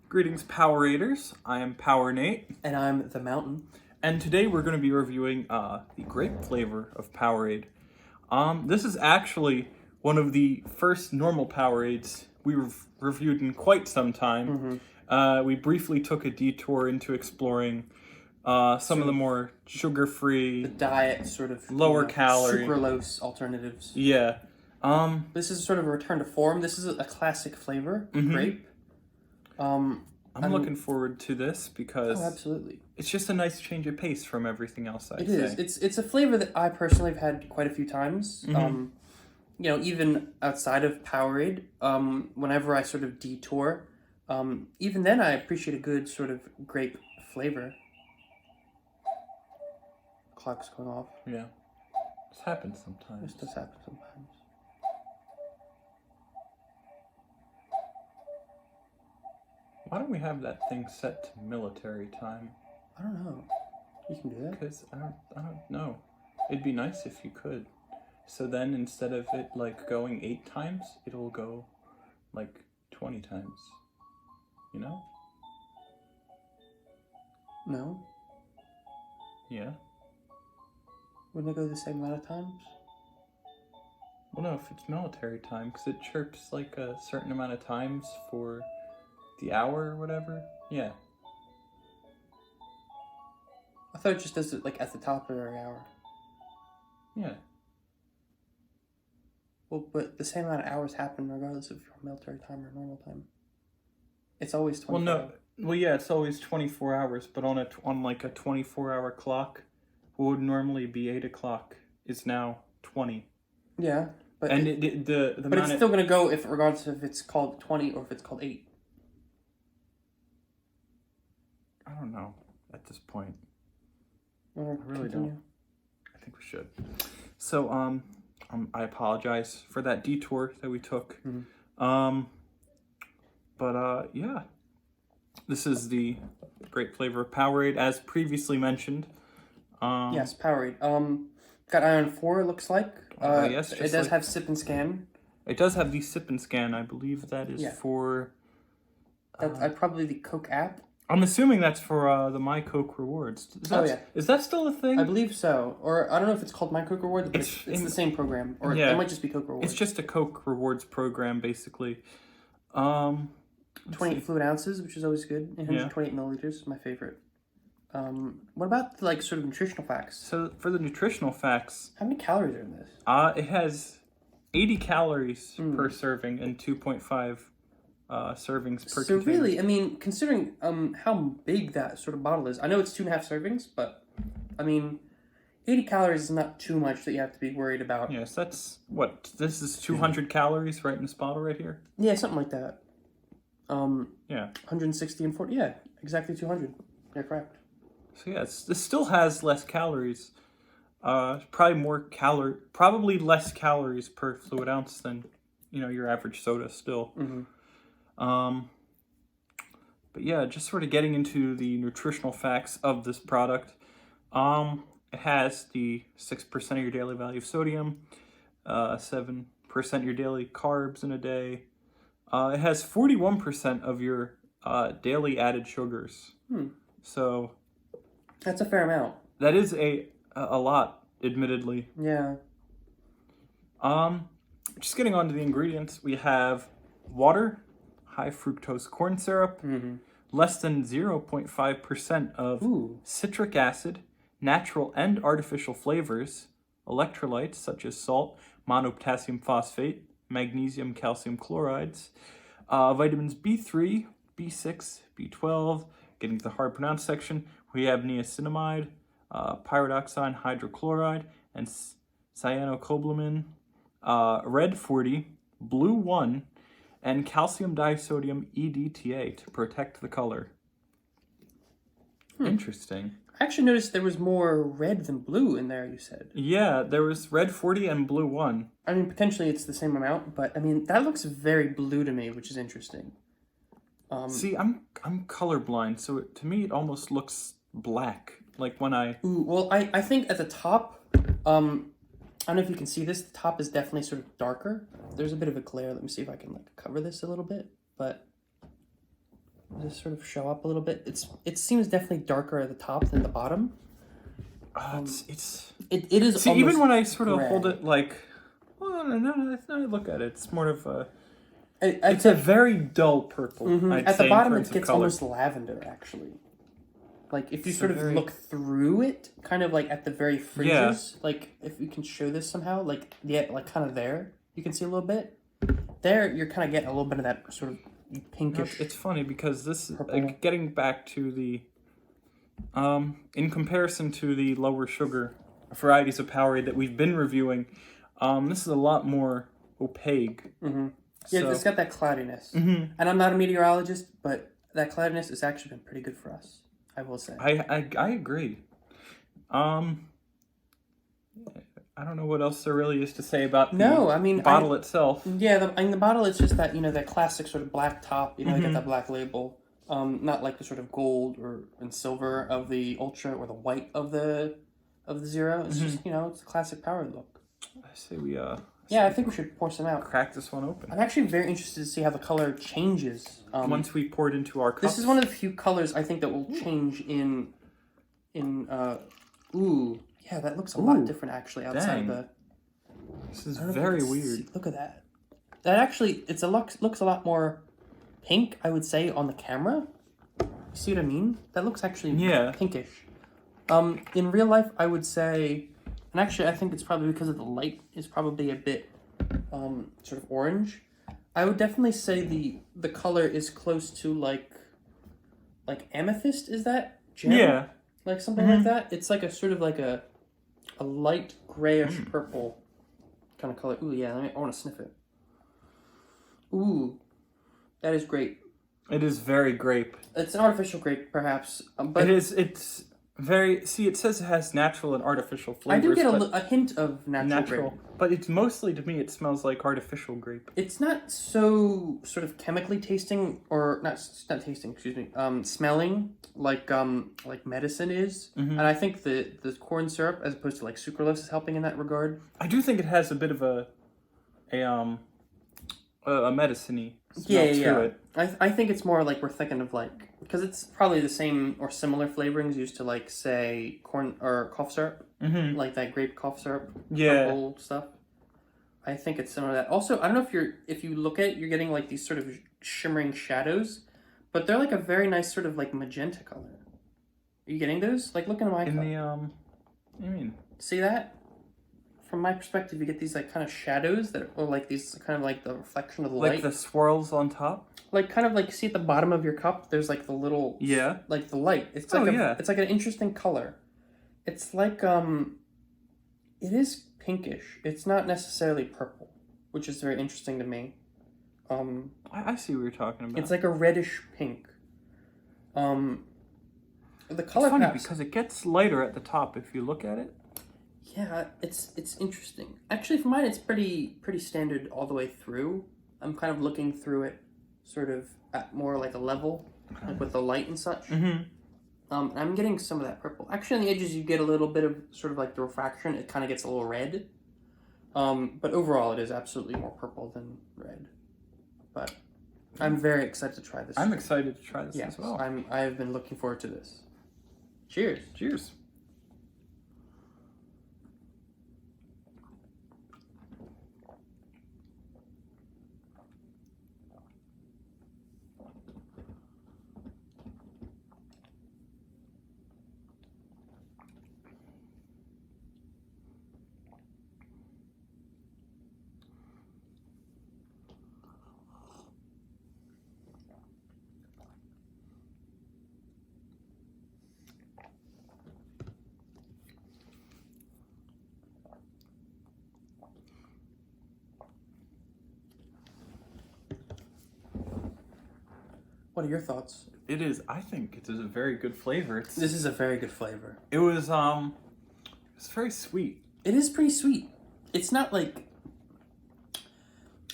Greetings, Poweraders. I am Power Nate. And I'm the Mountain. And today we're going to be reviewing the grape flavor of Powerade. This is actually one of the first normal Powerades we've reviewed in quite some time. We briefly took a detour into exploring some of the more sugar-free, The diet sort of lower calorie, sucralose alternatives. Yeah. This is sort of a return to form. This is a classic flavor, grape. I'm looking forward to this because absolutely, it's just a nice change of pace from everything else. It is. It's a flavor that I personally have had quite a few times. Even outside of Powerade, whenever I sort of detour, even then I appreciate a good sort of grape flavor. Clock's going off. Yeah, this happens sometimes. This does happen sometimes. Why don't we have that thing set to military time? I don't know. You can do that? Because I don't know. It'd be nice if you could. So then instead of it like going 8 times, it'll go like 20 times. You know? No. Yeah. Wouldn't it go the same amount of times? Well, no, if it's military time, because it chirps like a certain amount of times for the hour or whatever. Yeah. I thought it just does it like at the top of every hour. Yeah. Well, but the same amount of hours happen regardless of your military time or normal time. It's always 24 Well, no. hours. Well, yeah, it's always 24 hours, but on like a 24-hour clock, what would normally be 8 o'clock is now 20. Yeah, but And but it's still gonna go regardless if it's called 20 or if it's called 8. I don't know at this point. I really don't. I think we should. So, I apologize for that detour that we took. Yeah. This is the great flavor of Powerade, as previously mentioned. Yes, Powerade. Got Ion 4, it looks like. Yes, it does have sip and scan. It does have the sip and scan. I believe that is for... That's probably the Coke app. I'm assuming that's for the My Coke Rewards. Is that still a thing? I believe so. Or I don't know if it's called My Coke Rewards, but it's the same program. Or it might just be Coke Rewards. It's just a Coke Rewards program, basically. 28 fluid ounces, which is always good. 128 milliliters, my favorite. What about the, sort of nutritional facts? So for the nutritional facts... How many calories are in this? It has 80 calories per serving and 2.5 servings per container. So really, I mean, considering how big that sort of bottle is, I know it's 2.5 servings, but I mean, 80 calories is not too much that you have to be worried about. Yes, that's what this is 200 calories right in this bottle right here. Yeah, something like that. Yeah, 160 and 40. Yeah, exactly 200. You're correct. So yeah, this still has less calories. Probably less calories per fluid ounce than your average soda still. But yeah, just sort of getting into the nutritional facts of this product. It has the 6% of your daily value of sodium, 7% of your daily carbs in a day. It has 41% of your daily added sugars. So that's a fair amount. That is a lot, admittedly. Yeah. Just getting on to the ingredients, we have water, high fructose corn syrup, less than 0.5% of citric acid, natural and artificial flavors, electrolytes such as salt, monopotassium phosphate, magnesium, calcium chlorides, vitamins B3, B6, B12. Getting to the hard pronounced section, we have niacinamide, pyridoxine hydrochloride, and cyanocobalamin, red 40, blue 1, and calcium disodium EDTA to protect the color. Interesting. I actually noticed there was more red than blue in there, you said. Yeah, there was red 40 and blue 1. I mean, potentially it's the same amount, but I mean, that looks very blue to me, which is interesting. See, I'm colorblind, so to me it almost looks black. Like when I... Ooh, well, I think at the top, I don't know if you can see this, the top is definitely sort of darker. There's a bit of a glare. Let me see if I can cover this a little bit, but... Is this sort of show up a little bit. It seems definitely darker at the top than the bottom. It is. See, even when I sort of gray. hold it like, well, no, I look at it. It's more of a. It's It's a very dull purple. I'd at say, the bottom, in it terms of gets color. almost lavender, actually. Like, if you It's sort a of very- look through it, kind of like at the very fringes, like, if we can show this somehow, like, like kind of there, you can see a little bit. There, you're kind of getting a little bit of that sort of pinkish. It's funny because this, Purple. getting back to the, in comparison to the lower sugar varieties of Powerade that we've been reviewing, this is a lot more opaque. Mm-hmm. Yeah, So- it's got that cloudiness. Mhm. And I'm not a meteorologist, but that cloudiness has actually been pretty good for us, I will say. I agree. I don't know what else there really is to say about the bottle itself. Yeah, the bottle, it's just that, that classic sort of black top, you get that black label. Not like the sort of gold and silver of the Ultra or the white of the Zero. It's just, it's a classic Powerade look. I say we Yeah, I think we should pour some out. crack this one open. I'm actually very interested to see how the color changes. Once we pour it into our cups. This is one of the few colors I think that will change in ooh. Yeah, that looks a lot different actually outside of the... This is I don't know if very you can weird. see- Look at that. That actually, looks a lot more pink, I would say, on the camera. See what I mean? That looks actually pinkish. In real life, I would say, and actually I think it's probably because of the light is probably a bit sort of orange. I would definitely say the color is close to like amethyst, is that? Gem? Yeah. Like something like that? It's like a sort of like a light grayish purple kind of color. Ooh, yeah, I want to sniff it. Ooh, that is grape. It is very grape. It's an artificial grape, perhaps, but It's very. See, it says it has natural and artificial flavors. I do get but a hint of natural grape. but it's mostly, to me, it smells like artificial grape. It's not so sort of chemically tasting, or not tasting. Excuse me. Smelling like medicine is, and I think the corn syrup, as opposed to like sucralose, is helping in that regard. I do think it has a bit of a medicine-y smell to it. I think it's more like we're thinking of because it's probably the same or similar flavorings used to say corn or cough syrup, like that grape cough syrup, purple stuff. I think it's similar to that. Also, I don't know if you look at it, you're getting these sort of shimmering shadows, but they're a very nice sort of magenta color. Are you getting those? Look in my cup. I mean, See that? From my perspective, you get these kind of shadows that are these kind of the reflection of the light. like the swirls on top. See at the bottom of your cup, there's the little the light. It's it's like an interesting color. It's it is pinkish. It's not necessarily purple, which is very interesting to me. I see what you're talking about. It's like a reddish pink. The color It's funny palette, because it gets lighter at the top if you look at it. yeah, it's interesting. Actually, for mine, it's pretty standard all the way through. I'm kind of looking through it, sort of at more like a level, with the light and such. I'm getting some of that purple. Actually, on the edges, you get a little bit of sort of the refraction. It kind of gets a little red. But overall, it is absolutely more purple than red. But I'm very excited to try this. I'm excited to try this Yes, as well. I have been looking forward to this. Cheers. Cheers. What are your thoughts? It is. I think it is a very good flavor. This is a very good flavor. It was it's very sweet. It is pretty sweet. It's not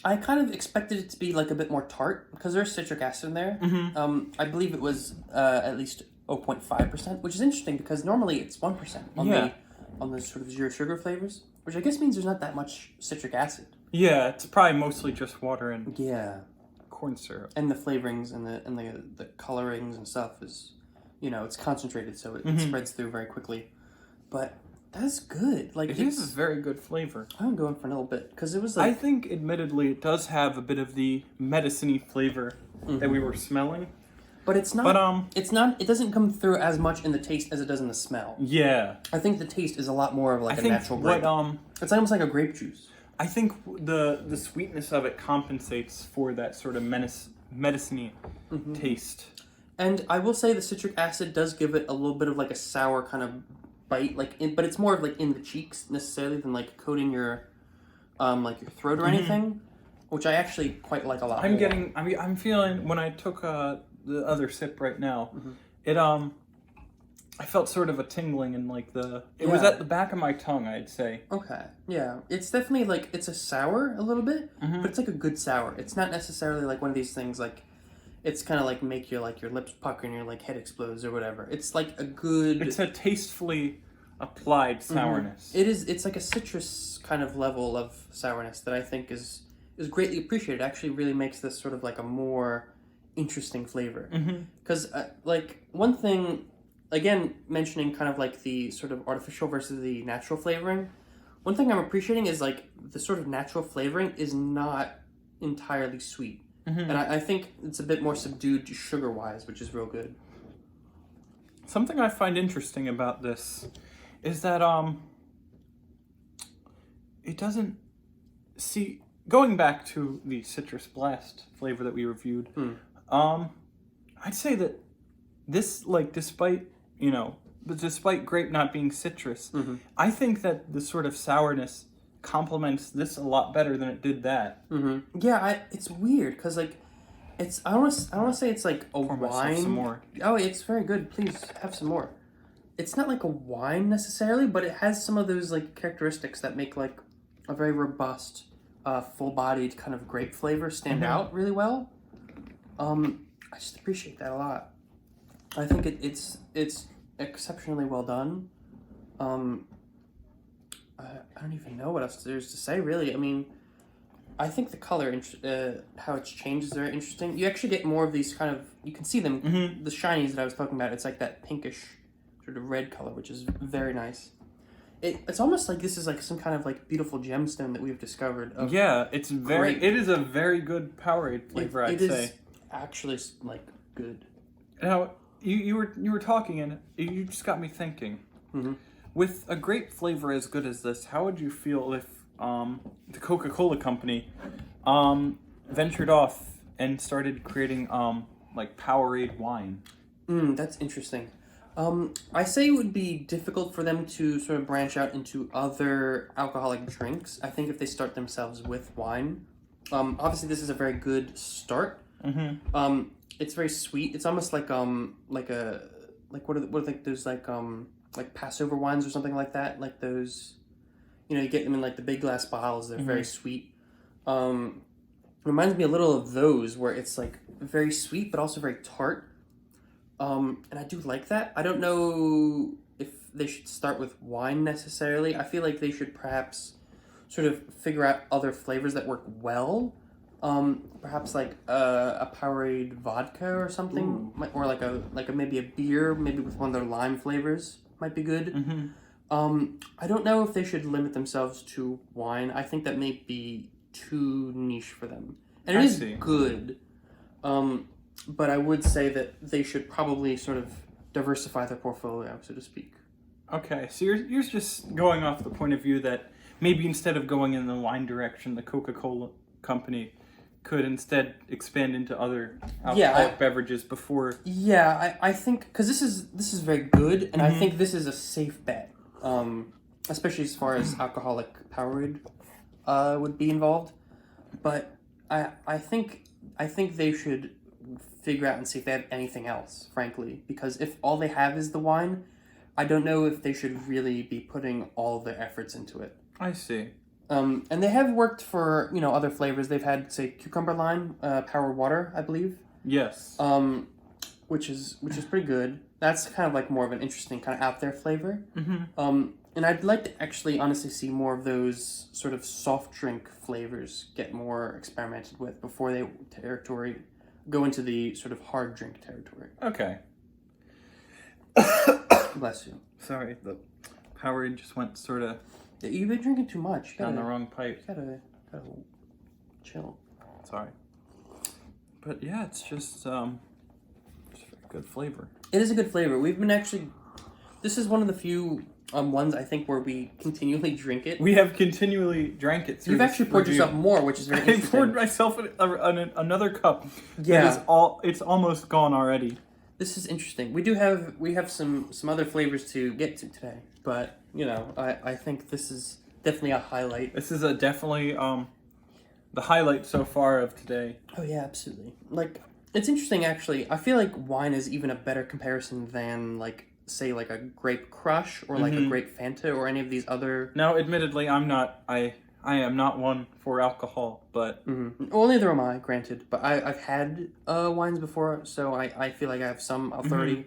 I kind of expected it to be a bit more tart because there's citric acid in there. I believe it was at least 0.5%, which is interesting because normally it's 1% on the sort of zero sugar flavors, which I guess means there's not that much citric acid. Yeah, it's probably mostly just water and Yeah. corn syrup. And the flavorings and the colorings and stuff is, it's concentrated, so it spreads through very quickly. But that's good. Like it is a very good flavor. I'm going for a little bit because it was I think, admittedly, it does have a bit of the medicine-y flavor that we were smelling. But it's not. But it's not. It doesn't come through as much in the taste as it does in the smell. Yeah. I think the taste is a lot more of like a natural grape. It's almost like a grape juice. I think the sweetness of it compensates for that sort of medicine-y taste. And I will say the citric acid does give it a little bit of like a sour kind of bite, but it's more of like in the cheeks necessarily than like coating your like your throat or anything, which I actually quite like a lot. I'm feeling when I took the other sip right now, I felt sort of a tingling in like it was at the back of my tongue, I'd say. Okay. Yeah. It's definitely like, it's a sour a little bit, but it's like a good sour. It's not necessarily like one of these things like, it's kind of like make your lips pucker and your like head explodes or whatever. It's like a good... It's a tastefully applied sourness. It is. It's like a citrus kind of level of sourness that I think is greatly appreciated. It actually really makes this sort of like a more interesting flavor. Because like one thing, again, mentioning kind of like the sort of artificial versus the natural flavoring, one thing I'm appreciating is like the sort of natural flavoring is not entirely sweet. And I think it's a bit more subdued sugar-wise, which is real good. Something I find interesting about this is that it doesn't... See, going back to the Citrus Blast flavor that we reviewed, I'd say that this, like, despite grape not being citrus, I think that the sort of sourness complements this a lot better than it did that. Yeah, it's weird because like I don't want to say it's like a Pour wine. some more. Oh, it's very good. Please have some more. It's not like a wine necessarily, but it has some of those like characteristics that make like a very robust, full-bodied kind of grape flavor stand out really well. I just appreciate that a lot. I think it's exceptionally well done. I don't even know what else there's to say, really. I mean, I think the color, how it's changed is very interesting. You actually get more of these kind of, you can see them, the shinies that I was talking about. It's like that pinkish sort of red color, which is very nice. It's almost like this is like some kind of like beautiful gemstone that we've discovered. Yeah, it is a very good Powerade flavor, I'd say. It is actually like good. Now, you were talking and you just got me thinking. With a grape flavor as good as this, how would you feel if the Coca-Cola company ventured off and started creating like Powerade wine? That's interesting. I say it would be difficult for them to sort of branch out into other alcoholic drinks. I think if they start themselves with wine. Obviously this is a very good start. It's very sweet. It's almost like what are like those like Passover wines or something like that. Like those, you get them in like the big glass bottles. They're very sweet. Reminds me a little of those where it's like very sweet but also very tart. And I do like that. I don't know if they should start with wine necessarily. I feel like they should perhaps sort of figure out other flavors that work well. Perhaps like a Powerade vodka or something, or like a maybe a beer, maybe with one of their lime flavors might be good. I don't know if they should limit themselves to wine. I think that may be too niche for them, and it is good. But I would say that they should probably sort of diversify their portfolio, so to speak. Okay, so you're just going off the point of view that maybe instead of going in the wine direction, the Coca-Cola company could instead expand into other alcoholic beverages before. Yeah, I think because this is very good, and I think this is a safe bet, especially as far as alcoholic Powerade would be involved. But I think they should figure out and see if they have anything else, frankly, because if all they have is the wine, I don't know if they should really be putting all of their efforts into it. I see. And they have worked for, other flavors. They've had, say, cucumber lime, Power Water, I believe. Yes. which is pretty good. That's kind of like more of an interesting kind of out there flavor. Mm-hmm. And I'd like to actually honestly see more of those sort of soft drink flavors get more experimented with before they go into the sort of hard drink territory. Okay. Bless you. Sorry, the Powerade just went sort of You've been drinking too much. down the wrong pipe. Gotta chill. Sorry. But yeah, it's just a good flavor. It is a good flavor. We've been actually... This is one of the few ones, I think, where we continually drink it. We have continually drank it through. You've actually poured yourself more, which is very interesting. I poured myself another cup. Yeah. It's almost gone already. This is interesting. We have some other flavors to get to today, but you know, I think this is definitely a highlight. This is definitely the highlight so far of today. Oh yeah, absolutely. Like, it's interesting actually. I feel like wine is even a better comparison than like, say, like a Grape Crush or like a Grape Fanta or any of these other... Now, admittedly, I am not one for alcohol, but... Well, neither am I, granted. But I've had wines before, so I feel like I have some authority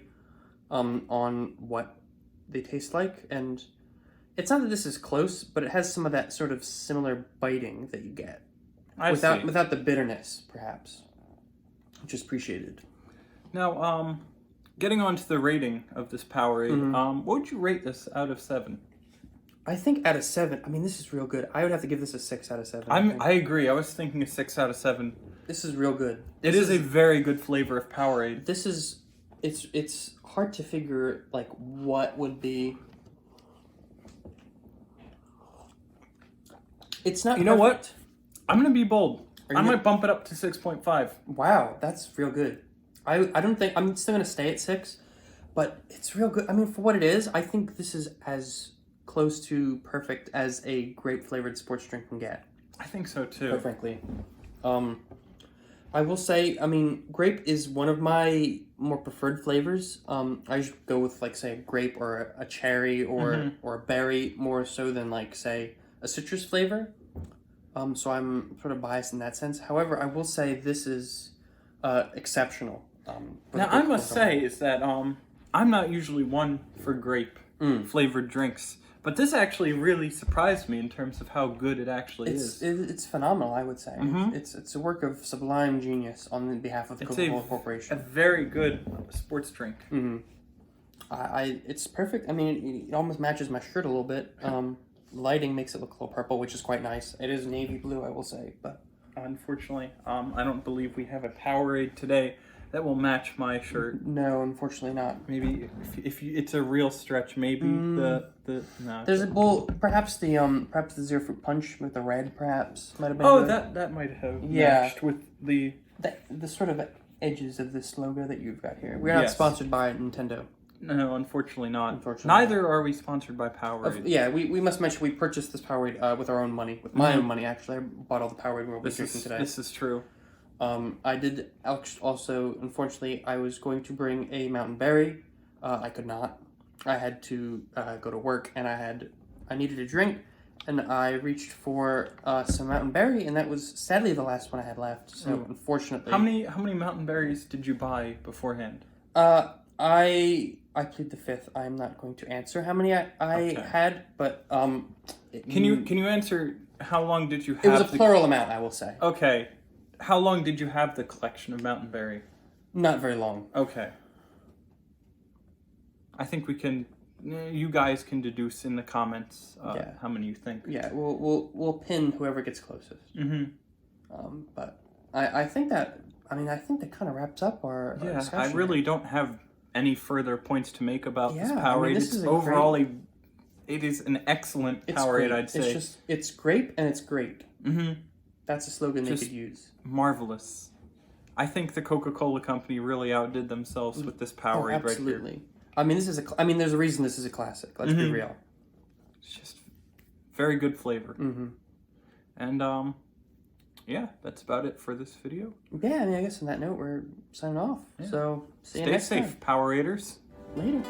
on what they taste like. And it's not that this is close, but it has some of that sort of similar biting that you get. Without the bitterness, perhaps. Which is appreciated. Now, getting on to the rating of this Powerade, what would you rate this out of 7? I think out of 7, I mean, this is real good. I would have to give this a 6 out of 7. I agree. I was thinking a 6 out of 7. This is real good. It is a very good flavor of Powerade. This is, it's hard to figure, like, what would be... It's not. You know what? I'm gonna be bold. I might bump it up to 6.5. Wow, that's real good. I don't think I'm still gonna stay at 6, but it's real good. I mean, for what it is, I think this is as close to perfect as a grape flavored sports drink can get. I think so too. Quite frankly, I will say, I mean, grape is one of my more preferred flavors. I usually go with like say grape or a cherry or a berry more so than like say a citrus flavor. So I'm sort of biased in that sense. However, I will say this is exceptional. Now, I must say is that I'm not usually one for grape flavored drinks, but this actually really surprised me in terms of how good it actually is. It's phenomenal, I would say. It's a work of sublime genius on behalf of the Coca-Cola Corporation. A very good sports drink. It's perfect. I mean, it almost matches my shirt a little bit. Lighting makes it look a little purple, which is quite nice. It is navy blue, I will say, but unfortunately, I don't believe we have a Powerade today that will match my shirt. No, unfortunately not. Maybe if it's a real stretch, maybe no. There's perhaps the Zero Fruit Punch with the red perhaps might have been. Oh, that might have matched with the sort of edges of this logo that you've got here. We're not sponsored by Nintendo. No, unfortunately not. Neither are we sponsored by Powerade. Yeah, we must mention we purchased this Powerade with our own money. With my own money, actually. I bought all the Powerade we'll be drinking today. This is true. I did also, unfortunately, I was going to bring a Mountain Berry. I could not. I had to go to work, and I needed a drink, and I reached for some Mountain Berry, and that was sadly the last one I had left. So unfortunately, how many Mountain Berries did you buy beforehand? I plead the fifth. I'm not going to answer how many I had, but can you answer how long did you have? It was a plural amount, I will say. Okay. How long did you have the collection of Mountain Berry? Not very long. Okay. I think you guys can deduce in the comments how many you think. Yeah, we'll pin whoever gets closest. But I think that kind of wraps up our discussion. I really don't have any further points to make about this Powerade. It is an excellent Powerade, I'd say. It's grape and it's great. That's a slogan they could use. Marvelous. I think the Coca-Cola company really outdid themselves with this Powerade right here. Absolutely. I mean, there's a reason this is a classic. Let's be real. It's just very good flavor. And yeah, that's about it for this video. Yeah, I mean, I guess on that note, we're signing off. Yeah. So see you next time. Stay safe, Poweraders. Later.